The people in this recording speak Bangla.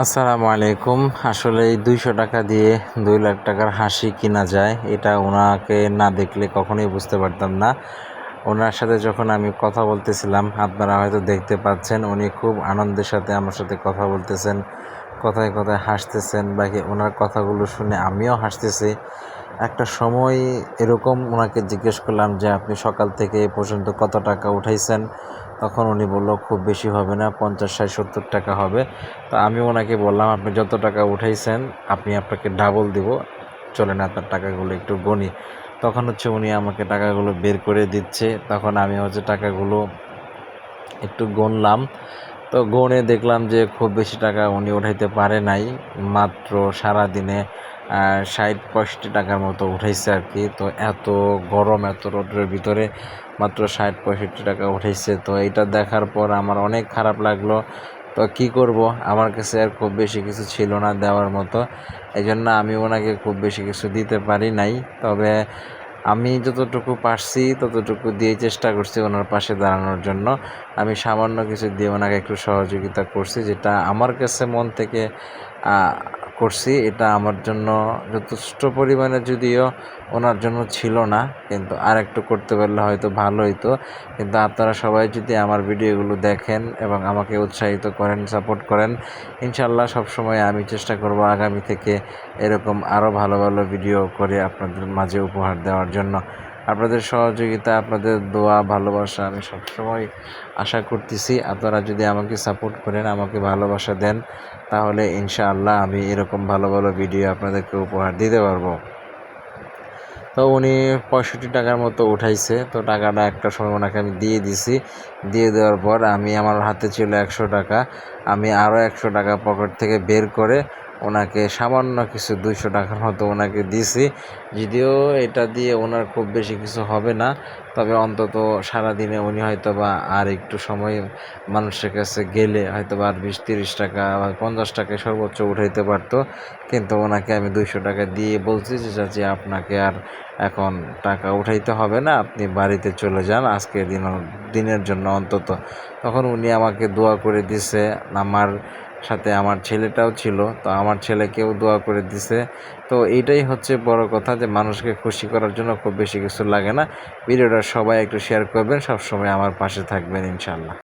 আসসালামু আলাইকুম। আসলে এই ২০০ টাকা দিয়ে ২ লাখ টাকার হাসি কিনা যায়, এটা ওনাকে না দেখলে কখনোই বুঝতে পারতাম না। ওনার সাথে যখন আমি কথা বলতেছিলাম, আপনারা হয়তো দেখতে পাচ্ছেন, উনি খুব আনন্দের সাথে আমার সাথে কথা বলতেছেন, কথায় কথায় হাসতেছেন, বাকি ওনার কথাগুলো শুনে আমিও হাসতেছি। একটা সময় এরকম ওনাকে জিজ্ঞেস করলাম যে, আপনি সকাল থেকে এ পর্যন্ত কত টাকা উঠাইছেন? তখন উনি বলল, খুব বেশি হবে না, ৫০, ৬০, ৭০ টাকা হবে। তো আমি ওনাকে বললাম, আপনি যত টাকা উঠাইছেন আপনাকে ডাবল দিব, চলেন আপনার টাকাগুলো একটু গণি। তখন উনি আমাকে টাকাগুলো বের করে দিচ্ছে। তখন আমি টাকাগুলো একটু গুনলাম। তো গুনে দেখলাম যে খুব বেশি টাকা উনি উঠাইতে পারে নাই। মাত্র সারাদিনে ৬০-৬৫ টাকার মতো উঠাইছে আর কি। তো এত গরম, এত রৌদ্রের ভিতরে মাত্র ৬০-৬৫ টাকা উঠাইছে। তো এইটা দেখার পর আমার অনেক খারাপ লাগলো। তো কী করব, আমার কাছে আর খুব বেশি কিছু ছিল না দেওয়ার মতো। এজন্য আমি ওনাকে খুব বেশি কিছু দিতে পারি নাই। তবে আমি যতটুকু পারছি ততটুকু দিয়েই চেষ্টা করছি ওনার পাশে দাঁড়ানোর জন্য। আমি সামান্য কিছু দিয়ে ওনাকে একটু সহযোগিতা করছি, যেটা আমার কাছে মন থেকে করছি। এটা আমার জন্য যথেষ্ট পরিমাণে, যদিও ওনার জন্য ছিল না, কিন্তু আরেকটু করতে পারলে হয়তো ভালো হইতো। কিন্তু আপনারা সবাই যদি আমার ভিডিওগুলো দেখেন এবং আমাকে উৎসাহিত করেন, সাপোর্ট করেন, ইনশাআল্লাহ সবসময় আমি চেষ্টা করব আগামী থেকে এরকম আরও ভালো ভালো ভিডিও করে আপনাদের মাঝে উপহার দেওয়ার জন্য। আপনাদের সহযোগিতা, আপনাদের দোয়া, ভালোবাসা আমি সবসময় আশা করতেছি। আপনারা যদি আমাকে সাপোর্ট করেন, আমাকে ভালোবাসা দেন, তাহলে ইনশাআল্লাহ আমি এরকম ভালো ভালো ভিডিও আপনাদেরকে উপহার দিতে পারবো। তো উনি ৬৫ টাকার মতো উঠাইছে। তো টাকাটা একটা সময় ওনাকে আমি দিয়ে দিছি। দিয়ে দেওয়ার পর আমার হাতে ছিল ১০০ টাকা। আমি আরও ১০০ টাকা পকেট থেকে বের করে ওনাকে সামান্য কিছু ২০০ টাকার মতো ওনাকে দিছি। যদিও এটা দিয়ে ওনার খুব বেশি কিছু হবে না, তবে অন্তত সারাদিনে উনি হয়তোবা আর একটু সময় মানুষের কাছে গেলে হয়তোবা আর ২০-৩০ টাকা বা ৫০ টাকায় সর্বোচ্চ উঠাইতে পারতো। কিন্তু ওনাকে আমি ২০০ টাকা দিয়ে বলছি যে, চাচি আপনাকে আর এখন টাকা উঠাইতে হবে না, আপনি বাড়িতে চলে যান আজকের দিনের জন্য অন্তত। তখন উনি আমাকে দোয়া করে দিছে। আমার সাথে আমার ছেলেটাও ছিল, তো আমার ছেলেকেও দোয়া করে দিছে। তো এইটাই হচ্ছে বড় কথা, যে মানুষকে খুশি করার জন্য খুব বেশি কিছু লাগে না। ভিডিওটা সবাই একটু শেয়ার করবেন, সবসময় আমার পাশে থাকবেন ইনশাআল্লাহ।